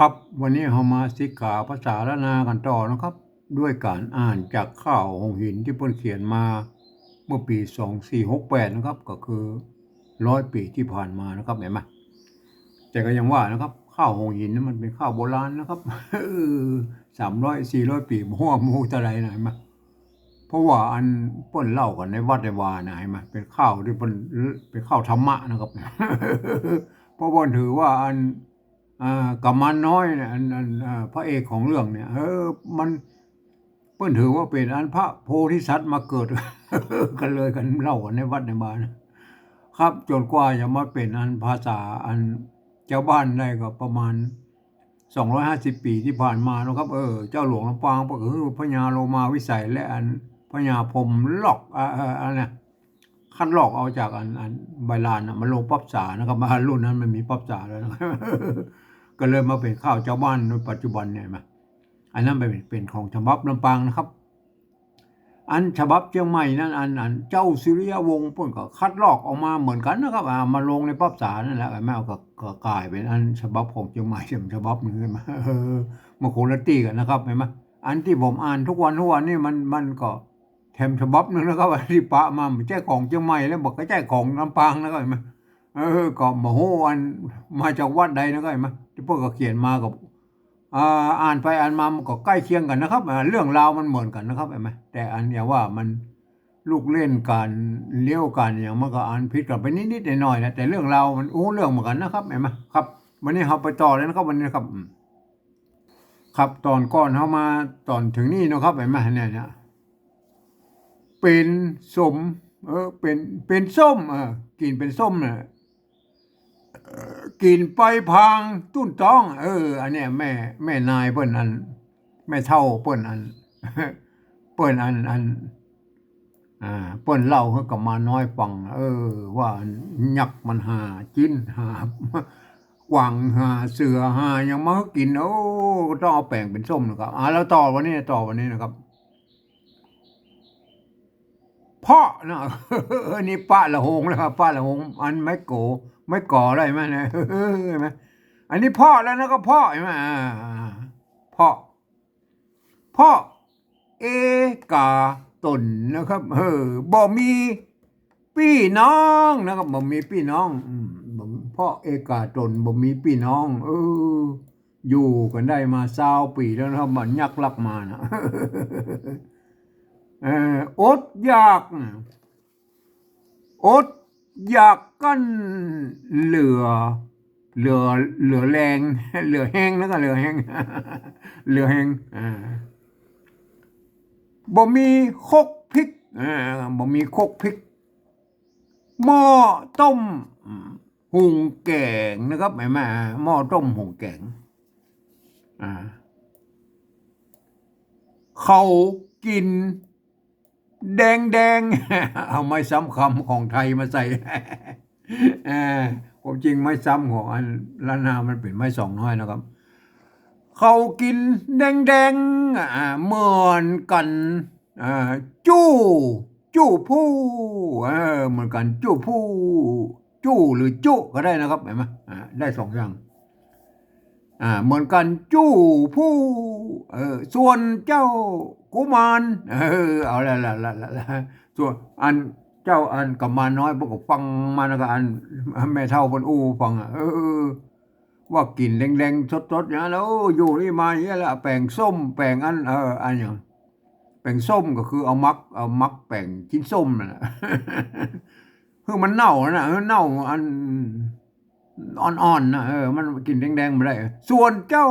ครับวันนี้เรามาศึกษาภาษาล้านนากันต่อนะครับด้วยการอ่านจากข่าวหงหินที่เพิ่นเขียนมาเมื่อปี2468นะครับก็คือ100ปีที่ผ่านมานะครับเห็นไหมแต่ก็ยังว่านะครับข้าวหงหินนั้นมันเป็นข้าวโบราณนะครับ300-400 ปีบ่ฮู้ว่าหมู่เท่าใดนะเห็นไหมเพราะว่าอันเพิ่นเล่ากันในวัดในวานะเห็นไหมเป็นข้าวที่เพิ่นเป็นข้าวธรรมะนะครับเพราะเพิ่นถือว่าอัน กัมมันน้อยเนี่ยพระเอกของเรื่องเนี่ยมันเพิ่นถือว่าเป็นอันพระโพธิสัตว์มาเกิด กันเลยกันเล่ากันในวัดในบ้านนะครับจนกว่าจะมาเป็นอันภาษาอันชาวบ้านได้ก็ประมาณ250 ปีที่ผ่านมานะครับเจ้าหลวงลำปางก็คือพญาโลมาวิสัยและอันพญาพรหมลอกอันน่ะคัดลอกเอาจากอันใบลานน่ะมาลงปั๊บษานะครับมารุ่นนั้นมันมีปั๊บษาแล้วนะครับ ก็เลยมาเป็นข้าวเจ้าบ้านในปัจจุบันเนี่ยมาอันนั้นเป็นของฉบับลำปางนะครับอันฉบับเชียงใหม่นั้นอันเจ้าสุริยวงศ์เพิ่นก็คัดลอกออกมาเหมือนกันนะครับมาลงในปั๊บษานั่นแหละแม่เอาก็กลายเป็นอันฉบับของเชียงใหม่ฉบับหนึงขึ้นมามาโคนละตีกันนะครับเห็นไหมอันที่ผมอ่านทุกวันนี่มันก็แถมฉบับหนึงนะครับที่ปะมาไม่ใช่ของเชียงใหม่แล้วบอกก็ใช่ของลำปางนะครับเห็นไหมก็มาโหอันมาจากวัดใดนะครับเห็นไหมที่พวกก็เขียนมากับอ่านไปอ่านมามันก็ใกล้เคียงกันนะครับเรื่องราวมันเหมือนกันนะครับเห็นไหมแต่อันเนี้ยว่ามันลูกเล่นการเลี้ยวกันอย่างมันก็อ่านผิดกันไปนิดๆหน่อยๆนะแต่เรื่องราวมันเรื่องเหมือนกันนะครับเห็นไหมครับวันนี้เราไปต่อเลยนะครับวันนี้ครับครับตอนก่อนเรามาตอนถึงนี่นะครับเห็นไหมเนี่ยเป็นสมเป็นส้มกินเป็นส้มเนี่ย กินไปพางตุ้นต้องอันเนี้ยแม่นายเปิ้นอันแม่เฒ่าเปิ้นอันเปิ้นอันเปิ้นเล่าให้กับมาน้อยฟังว่ายักษ์มันหากินหากวางหาเสือหาหยังมาให้กินต้องเอาแป้งเป็นส้มนะครับแล้วต่อวันนี้นะครับเพาะนะนี่ป้าละหงแล้วครับป้าละหงอันไม่ก่ออะไรไหมเนี่ยเห็นไหมอันนี้เพาะแล้วนะก็เพาะเห็นไหมเพาะเพาะเอกาตนนะครับบ่มีพี่น้องนะครับบ่มีพี่น้องเพาะเอกาตนบ่มีพี่น้องอยู่กันได้มา20 ปีแล้วนะครับมันยักลักมานะอดอยากอดอยากกันเหลือเหลือแรงเหลือแห้งแล้วก็เหลือแห้งเหลือแห้งบ่มีคกพริกบ่มีคกพริกหม้อต้มหุงแกงนะครับแม่หม้อต้มหุงแกงเขากินแดงเอาไม้ซ้ำคำของไทยมาใส่ผมจริงไม้ซ้ำของอันล้านนามันเป็นไม้สองน้อยนะครับเขากินแดงเหมือนกันจู้ผู้เหมือนกันจู้ผู้จู้หรือจุก็ได้นะครับเห็นไหมได้สองอย่างเหมือนกันจู้ผู้ส่วนเจ้ากุมารเอาละส่วนอันเจ้าอันกับมาน้อยพวกก็ฟังมาแล้วก็อันแม่เฒ่าบนฟังว่ากินแดงๆสดๆอย่างนั้นแล้วอยู่นี่มาอย่างนี้แหละแป้งส้มแป้งอันอย่างแป้งส้มก็คือเอามักแป้งกินส้มน่ะ คือมันเน่านะเน่าอันอ่อนๆนะมันกินแดงๆไม่ได้ส่วนเจ้า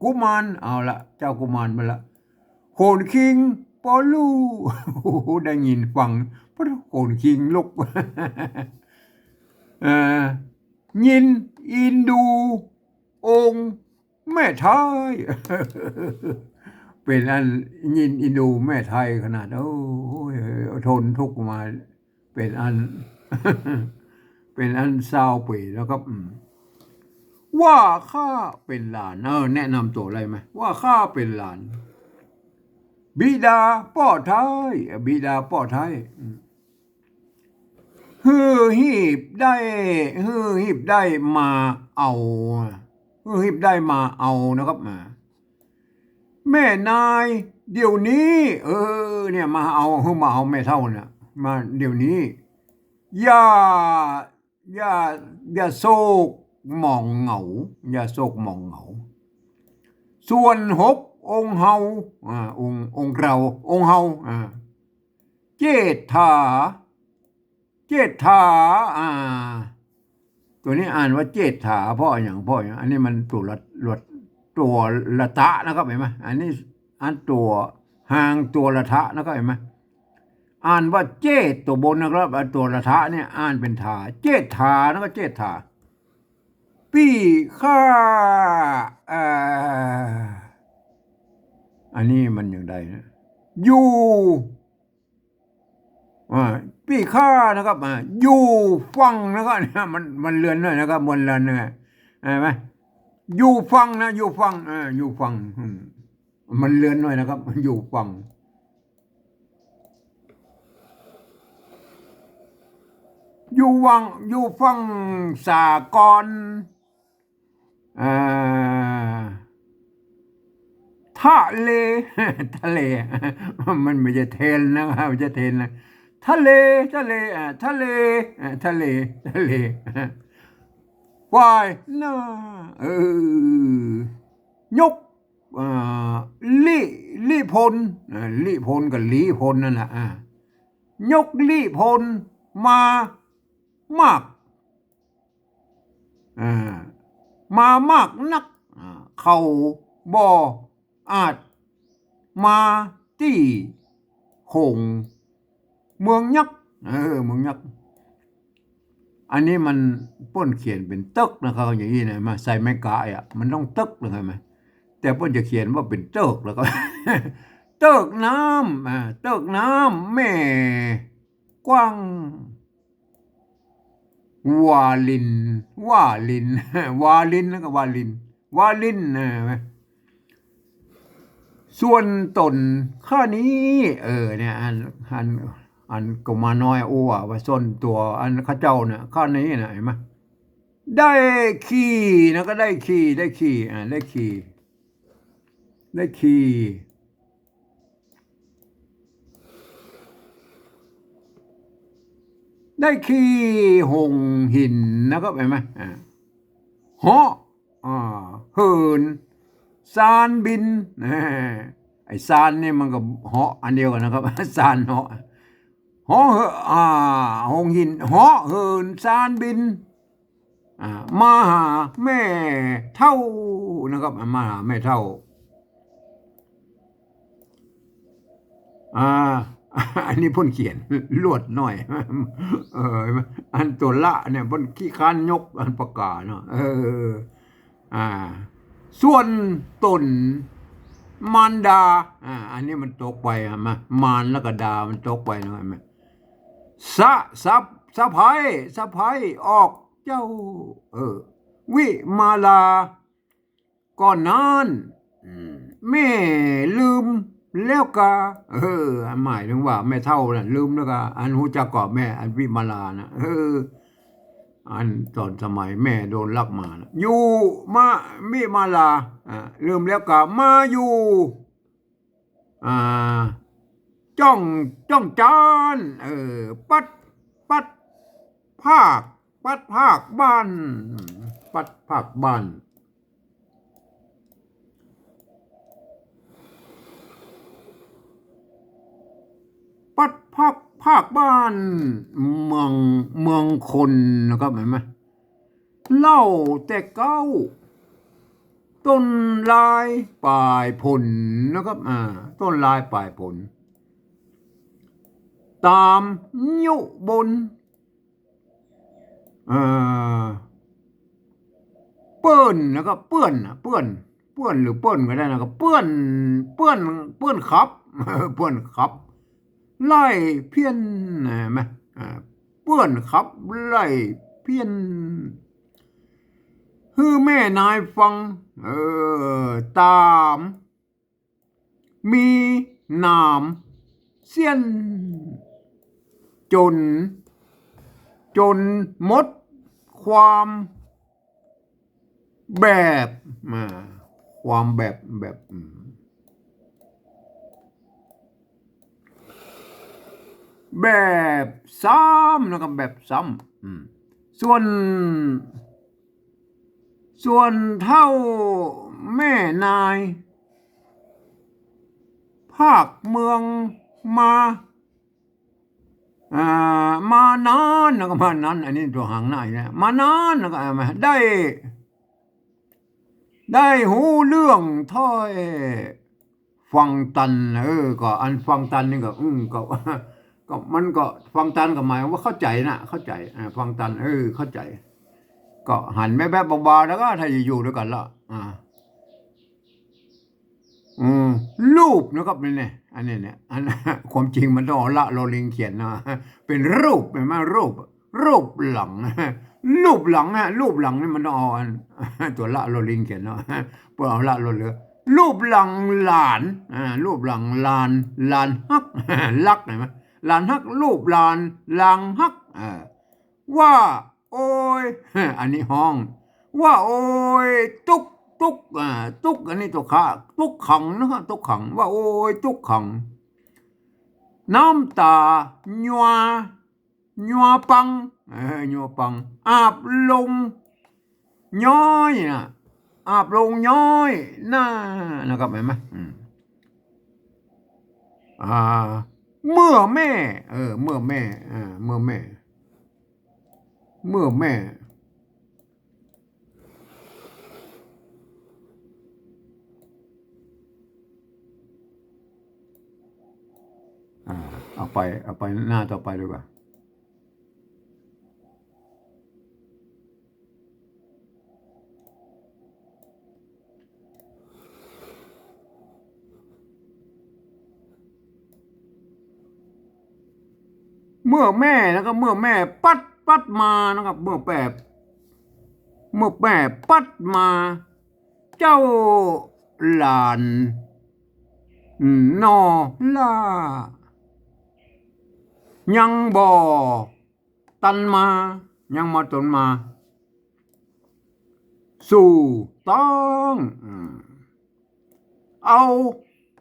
กุมารเอาละเจ้ากุมารไปละโขนคิงปอลูโอ้โหได้ยินฟังเพราะโขนคิงลุกยินอินดูองค์แม่ไทยเป็นอันยินอินดูแม่ไทยขนาดทนทุกข์มาเป็นอัน เป็นอัน20 ปีแล้วครับว่าข้าเป็นหลานแนะนำตัวอะไรไหมว่าข้าเป็นหลานบิดาป้อไทยบิดาป้อไทยฮือหีบได้มาเอา รีบได้มาเอานะครับมาแม่นายเดี๋ยวนี้ เนี่ยมาเอาแม่เท่าเนี่ยมาเดี๋ยวนี้อย่าอย่าอย่าโศกหมองเหงาอย่าโศกหมองเหงาส่วน6 องค์เฮาองค์เราองค์เฮาเจษฐาเจษฐาตัวนี้อ่านว่าเจษฐาพ่ออย่างอันนี้มันตัวละทะนะครับเห็นไหมอันนี้อันตัวหางตัวละทะนะครับเห็นไหมอ่านว่าเจษตัวบนนะครับตัวละทะเนี่ยอ่านเป็นถาเจษฐานะก็เจษฐาปี้ข้าอันนี้มันอย่างไรนะอยู่ปี้ข้านะครับอยู่ฟังนะครับเนี่ยมันเลือนหน่อยนะครับมันเลือนนะเห็นไหมอยู่ฟังนะอยู่ฟังอยู่ฟังมันเลือนหน่อยนะครับอยู่ฟังอยู่ฟังสากรทะเลทะเลมันไม่ใช่เทนนะครับไม่ใช่เทนนะทะเลทะเลทะเลทะเลทะเลวายน่ายกลิพลลิพลกับลีพลนั่นแหละยกลิพลมามากมามากนักเขาบ่อาจมาที่คงเมืองยักษ์เมืองยักษ์อันนี้มันป้นเขียนเป็นตึกนะครับอย่างนี้นะมาใส่ไม้กายมันต้องตึกเลยไหมแต่ป้นจะเขียนว่าเป็นตึกแล้วก็ตึกน้ำตึกน้ำแม่กว้างวาลินวาลินวาลินแล้วก็วาลินส่วนตนข้านี้เนี่ยอันก็มาน้อยว่าส้นตัวอันข้าเจ้าเนี่ยข้านี้นะเห็นไหมได้ขี่นะก็ได้ขี่ได้ขี่ได้ขี่ได้ขี่ได้ขี่หงหินนะครับเห็นไหมเหาะเหินซานบินไอ้ซานนี่มันก็เหาะอันเดียวกันนะครับซานเหาะหงหินเหาะเหินซานบินมาหาแม่เท่านะครับมาหาแม่เท่าอันนี้พ่นเขียนลวดหน่อยอันตัวละเนี่ยพ่นขี้ค้านยกอันประกาศเนาะส่วนตนมารดาอันนี้มันตกไปมารแล้วก็ดามันตกไปนะไหมสะพายออกเจ้าวิมาลาก่อนนั้นแม่ลืมแล้วกาหมายถึงว่าแม่เท่าน่ะลืมแล้วกาอันหูจักกอบแม่อันวิมาลานะอันตอนสมัยแม่โดนลักมานะอยู่มาวิมาลาลืมแล้วกามาอยู่จ้องจานปัดภาคบ้านปัดภาคบ้านปัดภาคบ้านเมืองคนนะครับเห็นไหมเล่าแต่เก้าต้นลายปลายผลนะครับต้นลายปลายผลตามยุบนเปื้อนนะครับเปื้อนหรือเปื้อนก็ได้นะครับเปื้อนครับเปื้อนครับไล่เพี้ยนไหมเปื้อนครับไล่เพี้ยนคือแม่นายฟังตามมีนามเสียนจนหมดความ แบบมาความแบบแบบซ้ำนะครับแบบซ้ำส่วนเท่าแม่นายภาคเมืองมามานานนะครับมานานอันนี้ตัวหางหน้านะมานานนะครับได้หูเรื่องถ้อยฟังตันก็อันฟังตันนี่ก็ก็มันก็ฟังตันก็หมายว่าเข้าใจนะเข้าใจฟังตันเข้าใจก็หันแม่แบบเบาๆแล้วก็ถ้าอยู่ด้วยกันละอืมรูปนะครับเนี่ยอันนี้เนี่ยความจริงมันต้องเอาละโรลิงเขียนนะเป็นรูปเห็นไหมรูปหลังรูปหลังรูปหลังนี่มันต้องเอาตัวละโรลิงเขียนเนาะเพื่อเอาละโรเหลือรูปหลังหลานรูปหลังลานฮักลักเห็นไหมลานฮักรูปลานลางฮักว่าโอ้ยอันนี้ห้องว่าโอ้ยตุกอันนี้ตัวขาตุกขังนะครับตุกขังว่าโอ้ยตุกขังน้ำตาญัวปังญัวปังอาบลงย้อยนะอาบลงย้อยน่านะครับเห็นไหมเมื่อแม่เมื่อแม่เมื่อแม่เมื่อแม่เอาไปหน้าต่อไปดีกว่าเมื่อแม่แล้วก็เมื่อแม่ปัดมานะครับเมื่อแม่ปัดมาเจ้าหลานนอล่ายังบ่ตันมายังมาตนมาสู่ต้องเอา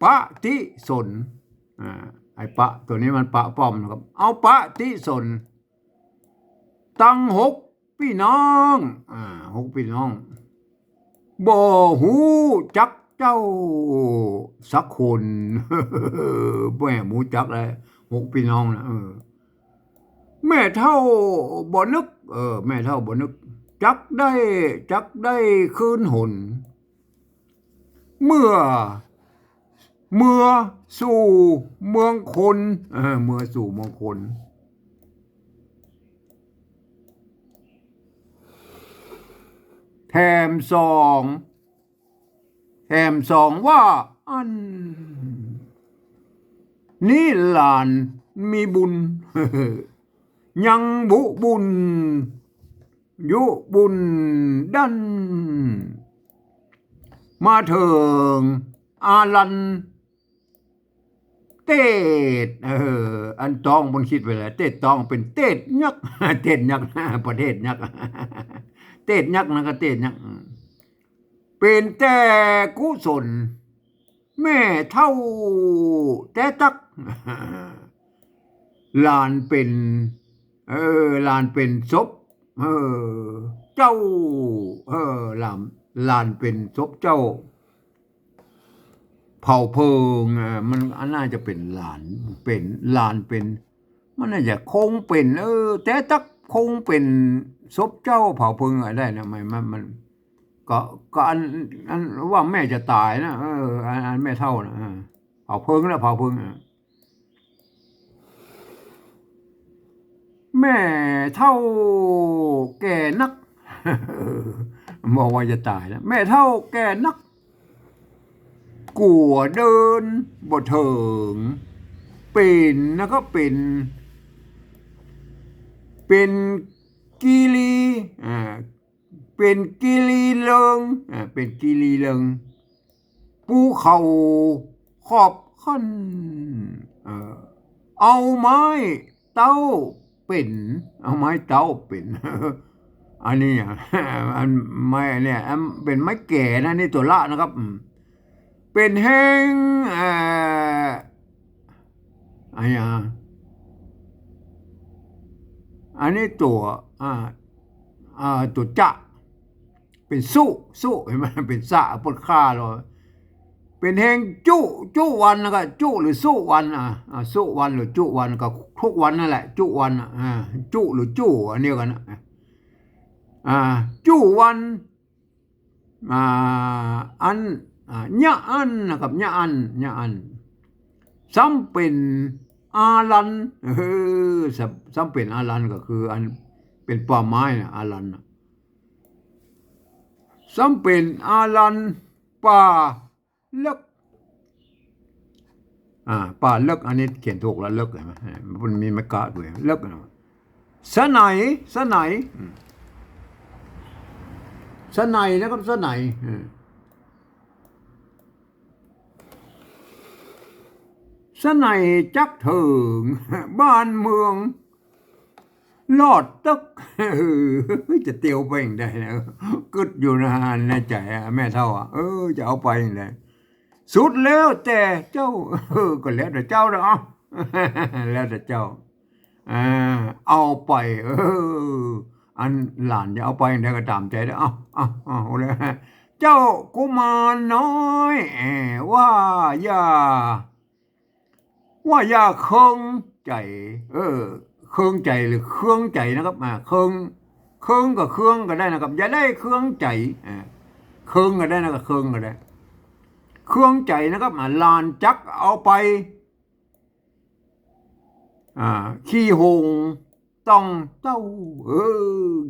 ปฏิสนไอ้ปะตัวนี้มันปะป้อมนะครับเอาปฏิสนตั้งพี่น้องพี่น้องบ่หูจักเจ้าสักคนแม่หมูจักเลยพี่น้องนะแม่เท่าบ่นึกแม่เท่าบ่นึกจักได้คืนหนเมื่อสู่เมืองคนเมื่อสู่เมืองคนแถมสองว่าอันนี่หลานมีบุญยังบุญยุบุญดันมาเถิงอาลันเตดอันตองบนคิดไว้แล้วเตดตองเป็นเตดยักษ์เตดยักษ์ประเทศยักษ์เตดยักษ์นะก็เตดยักษ์เป็นแต่กุศลแม่เท่าแต่ตักลานเป็นลานเป็นศพเจ้าลานเป็นศพเจ้าเผาเพลิงมันน่าจะเป็นลานเป็นมันน่าจะคงเป็นแต่ตักคงเป็นศพเจ้าเผาเพลิงอะไรได้นะมันก็อันว่าแม่จะตายนะอันแม่เท่านะเผาเพลิงแล้วเผาเพลิงแม่เท่าแก่นักบอกว่าจะตายแล้วแม่เท่าแก่นักกลัวเดินบ่เถิงเป็นแล้วก็เป็นกิลีเป็นกิลีเลิงเป็นกิลีเลิงปูเขาขอบขั้นเอาไม้เต้าเป็น อันนี้อันไม่เนี่ยเป็นไม้แก่นะนี่ตัวละนะครับเป็นแห้งอันนี้อันนี้ตัวตัวจะเป็นสู้เห็นไหมเป็นสะปดค่าเลยเป็นแห้งจู้วันนะก็จู้หรือสู้วันสู้วันหรือจู้วันก็ทุกวันนั่นแหละจู้วันจู้หรือจู้อันเดียวกันนะจู้วันอันญะอันนะครับญะอันซ้ำเป็นอารันซ้ำเป็นอารันก็คืออันเป็นป่าไม้นะอารันซ้ำเป็นอารันป่าเลิกป่าเลิกอันนี้เขียนถูกแล้วเลิกเห็นไหมมันมีไม่กะด้วยเลิกนะสะไหนนะครับสะไหนสะไหนจักถึงบ้านเมืองลอดตึกจะเตียวไปอย่างไรนะกึดอยู่นานในใจแม่เท่าจะเอาไปอย่างไรสุดแล้วแต่เจ้าก็แล้วแต่เจ้าเนาะแล้วแต่เจ้าเอาไปอันหลานจะเอาไปอย่างไรก็ตามใจได้เอาเลยเจ้ากุมารน้อยว่าอย่าเคืองใจเครื่องใจหรือเครื่องใจนะครับเครื่องกับเครื่องก็ได้นะครับอย่าได้เครื่องใจเครื่องก็ได้นะครับเครื่องก็ได้เครื่องใจนะครับลานจักเอาไปขี้หงต้องเต้า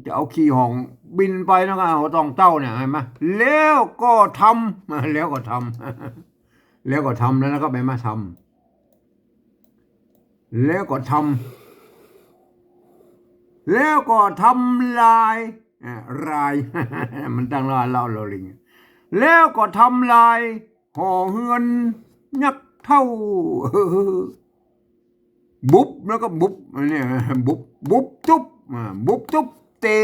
จะเอาขี้หงบินไปนะครับเอาต้องเต้าเนี่ยเห็นไหมแล้วก็ทำแล้วก็ทำแล้วนะครับไม่มาทำแล้วก็ทำลายมันตั้งลายเล่าเราลิงแล้วก็ทำลายห่อเฮือนยักเท่าบุบแล้วก็บุบเนี่ยบุบทุบเตะ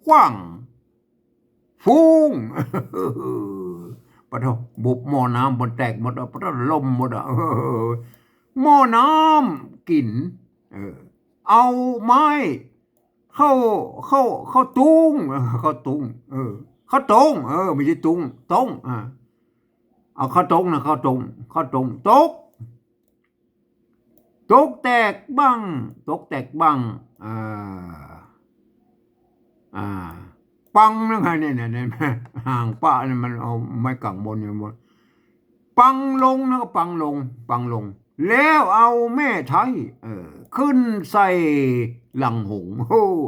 ขว้างฟุ้งปะทบุบหม้อน้ำบนแตกหมดปะทลมหมดหม้อน้ำกินเอาไม้เข้าตุงเข้าตุงไม่ใช่ตุงตงเอาเข้าตงนะเข้าตงตกแตกบ้างปังนะไงเนี่ยห่างป้าเนี่ยมันเอาไม้กังบนอยู่บนปังลงนะก็ปังลงแล้วเอาแม่ไทยขึ้นใส่หลังหง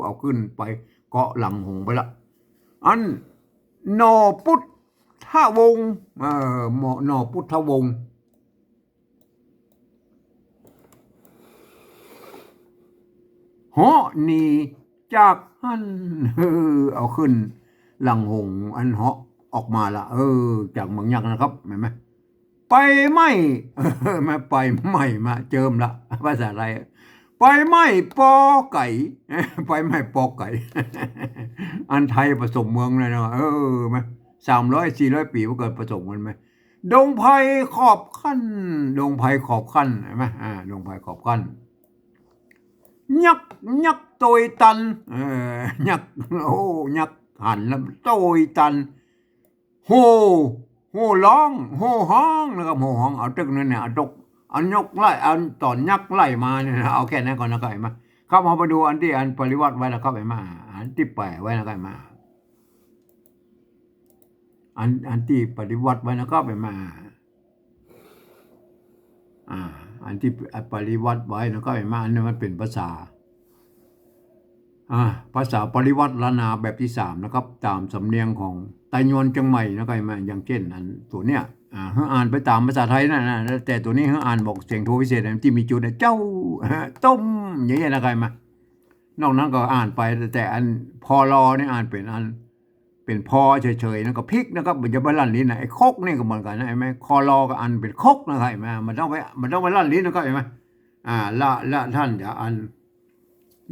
เอาขึ้นไปเกาะหลังหงไปละอันนอพุทธวงศ์นอพุทธวงศ์เหาะหนีจากอันเอาขึ้นหลังหงอันเหาะออกมาละจากเมืองยักษ์นะครับเห็นไหมไปไม่ไปไม่มาเจิมละภาษาอะไรไปไม่ปอไก่ไปไม่ปอไก่อันไทยผสมเมืองเลยเนาะไหม300-400 ปีมันเกิดผสมกันไหมดงไผ่ขอบขั้นเห็นไหมดงไผ่ขอบขั้นยักโตยตันยักหันแล้วโตยตันโหร้องโหห้องนะครับโหห้องเอาตึกนั่นเนี่ยเอาตกอันยกไล่อันตอนยักไล่มาเนี่ยเอาแค่นั้นก่อนนะครับมาเข้ามาดูอันที่อันปริวัติไว้แล้วครับมาอันที่แปะไว้นะครับมาอันที่ปฏิวัติไว้นะครับมาอันที่ปริวัติไว้นะครับมาอันนี้มันเป็นภาษาปริวัติล้านนาแบบที่3นะครับตามสำเนียงของไตยวนเชียงใหม่นะครับมาอย่างเช่นอันตัวเนี้ยอ่านไปตามภาษาไทยนั่นนะแต่ตัวนี้อ่านบอกเสียงโทพิเศษที่มีจุดเจ้าต้มอย่างเงี้ยนะครับมานอกนั้นก็อ่านไปแต่อันพอรอนี่อ่านเป็นพอเฉยๆนะก็พลิกนะครับมันจะไปลั่นลิ้นนะไอ้คกนี่ก็เหมือนกันนะเห็นไหมคอรอก็อันเป็นคกนะครับมันต้องไปลั่นลิ้นนะครับเห็นไหมละท่านจะอัน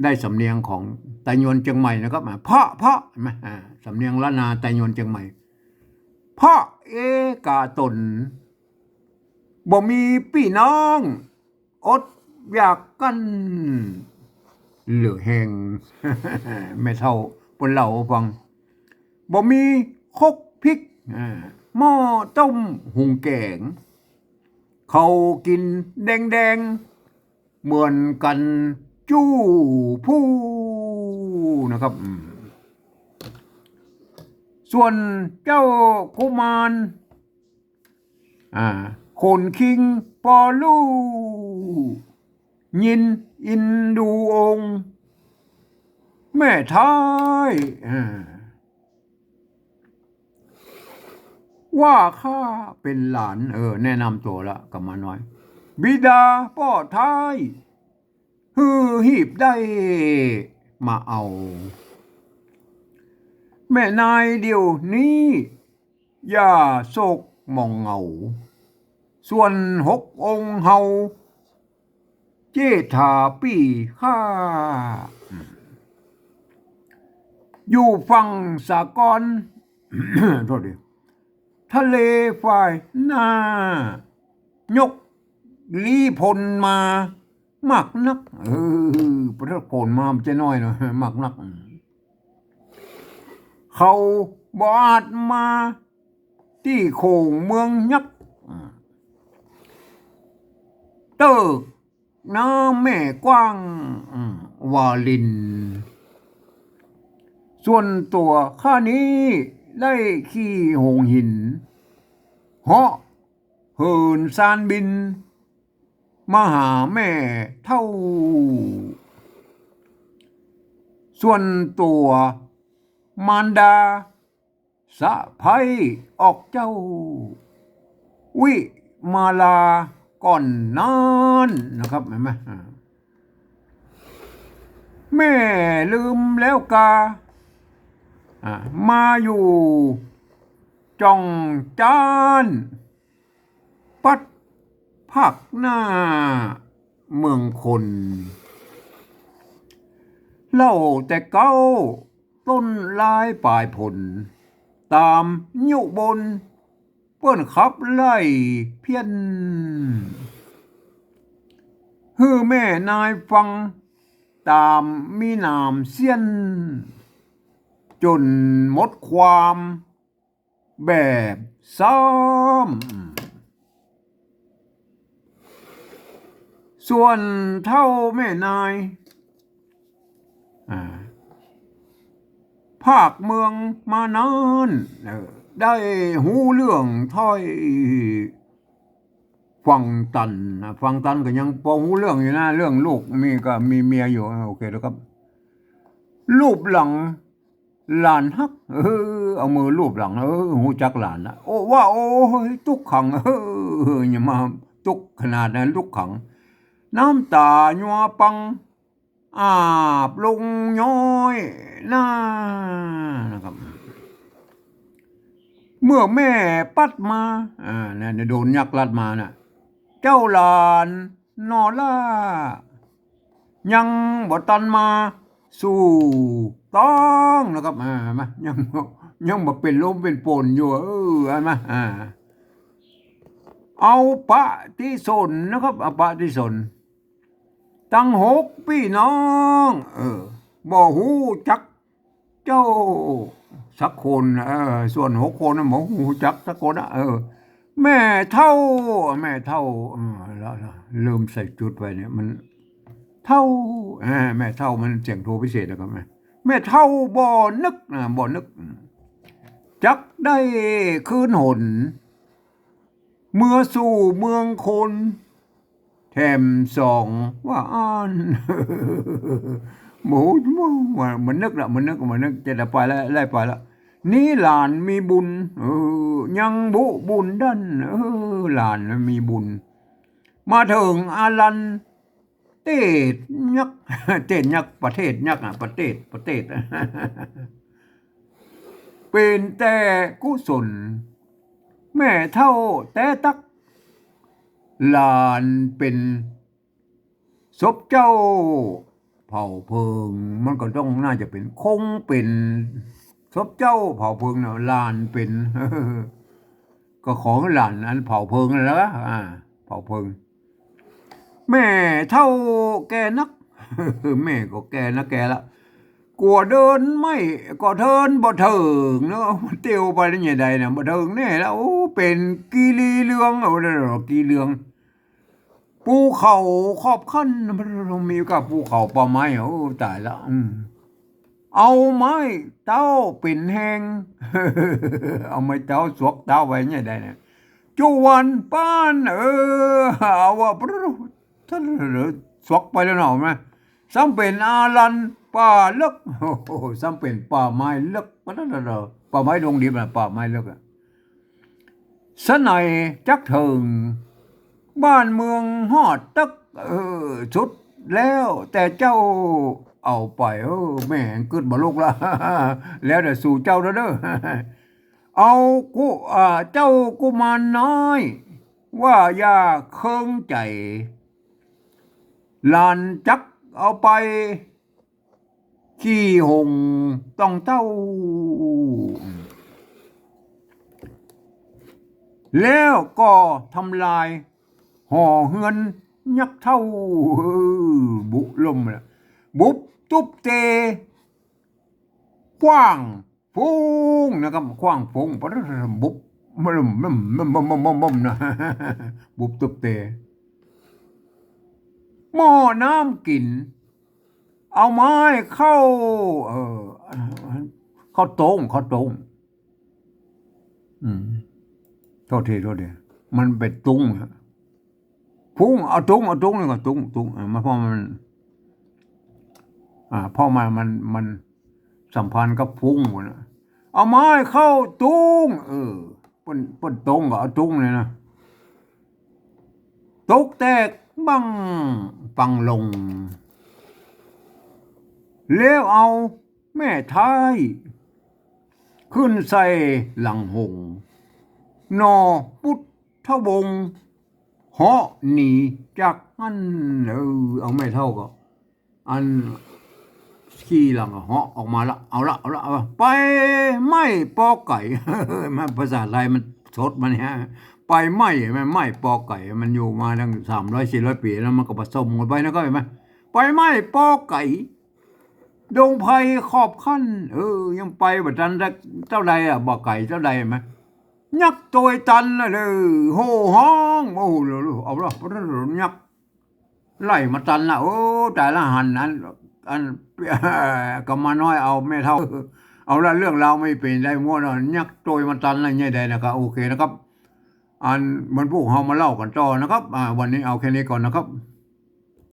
ได้สำเนียงของไตยวนเชียงใหม่นะครับเพราะเห็นไหมสำเนียงล้านนาไตยวนเชียงใหม่เพราะกาตนบ่มีพี่น้องอดอยากกันเหลือแหง ไม่เท่าปนเหล่าฟังบ่มีคกพริกหม้อต้มหุงแกงเขากินแดงๆเหมือนกันจู้ผู้นะครับส่วนเจ้ากุมารคนคิงปอลูยินอินดูองค์แม่ท้ายว่าข้าเป็นหลานแนะนำตัวละกับมาน้อยบิดาพ่อท้ายหีบได้มาเอาแม่นายเดี๋ยวนี้อย่าโศกมองเงาส่วน6 องค์เฮาเจถาปี้ข้าอยู่ฝั่งสากล โทษดิทะเลฝ่ายหน้ายกลีพลมามักนักประเทศโกนมามันจะน้อยหน่อยมักนักเขาบาดมาที่โขงเมืองยักษ์เติกน้ำแม่กว้างวาลินส่วนตัวข้านี้ได้ขี่หงหินเหาะเหินซานบินมาหาแม่เท่าส่วนตัวมารดาสะภัยออกเจ้าวิมาลาก่อนนั้นนะครับเห็นไหมแม่ลืมแล้วกามาอยู่จ้องจานปัดผักหน้าเมืองคนเล่าแต่เก้าต้นลายปลายผลตามยุบนเปิ้นขับไล่เพี้ยนแม่นายฟังตามมีนามเสียนจนหมดความแบบซ้ำส่วนเท่าแม่นายภาคเมืองมานานได้หูเรื่องถ้อยฟังตันก็ยังพอหูเรื่องอยู่นะเรื่องลูกมีเมียอยู่โอเคแล้วครับรูปหลังหลานฮักเอามือรูปหลังหูจักหลานนะโอ้ว่าโอ้ตุกขังอย่ามาตุกขนาดนั้นตุกขังน้ำตาญัวปังอาบลงย้อยหน้านะครับเมื่อแม่ปัดมาเนี่ยโดนยักษ์ลัดมาน่ะเจ้าหลานนอล่ายังบ่ตันมาสู่ต้องนะครับมายังบ่เป็นลมเป็นปนอยู่มาเอาปะที่สนนะครับเอาปะที่สนตั้ง6 พี่น้องบ่หูจักเจ้าสักคนส่วน6 คนบ่หูจักสักคนแม่เท่าแล้วลืมใส่จุดไว้เนี่ยมันเท่าแม่เท่ามันเสียงโทพิเศษนะครับแม่เท่าบ่นึกจักได้คืนหนเมื่อสู่เมืองคนแถม2ว่าอ่านหมูมันนึกจะได้ไปแล้วไล่ไปแล้วนี่หลานมีบุญยังบุญดันหลานมีบุญมาถึงอาลันเตดยักประเทศยักประเทศเป็นแต่กุศลแม่เท่าแต่ตักหลานเป็นศพเจ้า เผาเพลิงมันก็ต้องน่าจะเป็นคงเป็นศพเจ้าเผาเพลิงน่ะลานเป็น ก็ของหลานอันเผาเพลิงนั่นแหละเผาเพลิงแม่เท่าแกนัก แม่ก็แกนะแกละกลัวเดินไม่ก็เทินบ่เถิงเนาะมันเตียวไปได้ยังไงนะบ่เถิงแน่แล้วโอ้เป็นกีรีเรืองเอาได้หรอกีเรืองภูเขาขอบคันมันมีกับภูเขาป่าไม้โอ้ตายละเอาไม้เต้าปิ่นแหง เอาไม้เต้าสวกเต้าไว้ยังไงเนี่ยจุวันป้านเอาว่าท่านสวกไปแล้วเนาะไหมซ้ำเป็นอารันป่าเลิกโอ้โหซ้ำเป็นป่าไม้เลิกป่าไม้ดงดิบนะป่าไม้เลิกสนัยจักเถิงบ้านเมืองฮอดตึกสุดแล้วแต่เจ้าเอาไปแม่งกึดบ่ลูกละ แล้วเดี๋ยวสู่เจ้าเด้อ เอากูเจ้ากุมารน้อยว่าอย่าเคืองใจลานจักเอาไปขี้หงต้องเต้าแล้วก็ทำลายห่อเฮือนยักษ์เท่าบุลมนะบุบตุบเตกว้างฟุ้งนะครับกว้างฟุ้งปะบุบมันนะ บุบตุบเตหม้อน้ำกินเอาไม้เข้าเข้าตรงโทษทีมันเป็นตุงพุ่งเอาตุงนี่ก็ตุงมาพอมันพอมันสัมพันธ์กับพุ่งนะเอาไม้เข้าตุงปนตรงก็เอาตุงเลยนะตกแตกบังปังลงแล้วเอาแม่ท้ายขึ้นใส่หลังหงนอพุทธวงศ์เหาะหนีจากอันเอาไม่เท่าก็อันขี่หลังเหาะออกมาละเอาละไปไม่ปอไก่ มันภาษาไทยมันสดมันฮะไปไม่ปอไก่มันอยู่มาตั้ง300-400 ปีแล้วมันก็ผสมกันไปนะก็เห็นไหมไปไม่ปอไก่ดงไผ่ขอบขั้นยังไปบัดนั้นเจ้าใดบ่ไก่เจ้าใดไหมยักษ์ตัวตันเลยโหห้องโอ้เอาละยักษ์ไล่มาตันละโอ้แต่ละหันอันก็มาน้อยเอาไม่เท่าเอาละเรื่องเราไม่เป็นได้มั่วเนาะยักษ์ตัวมาตันอะไรเงี้ยได้นะครับโอเคนะครับอันมันพวกเรามาเล่ากันต่อนะครับวันนี้เอาแค่นี้ก่อนนะครับ